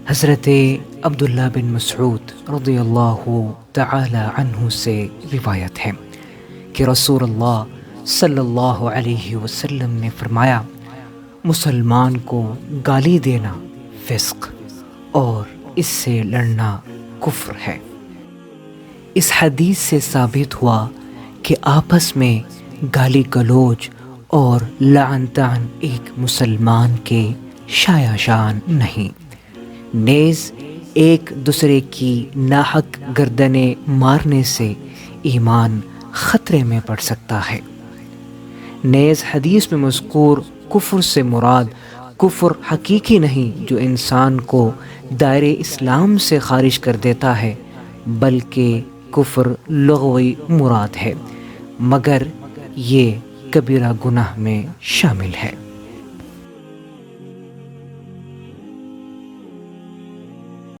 حضرت عبداللہ بن مسعود رضی اللہ تعالی عنہ سے روایت ہے کہ رسول اللہ صلی اللہ علیہ وسلم نے فرمایا، مسلمان کو گالی دینا فسق اور اس سے لڑنا کفر ہے۔ اس حدیث سے ثابت ہوا کہ آپس میں گالی گلوچ اور لعن طعن ایک مسلمان کے شایع شان نہیں، نیز ایک دوسرے کی ناحق گردنیں مارنے سے ایمان خطرے میں پڑ سکتا ہے۔ نیز حدیث میں مذکور کفر سے مراد کفر حقیقی نہیں جو انسان کو دائرے اسلام سے خارج کر دیتا ہے، بلکہ کفر لغوی مراد ہے، مگر یہ کبیرہ گناہ میں شامل ہے۔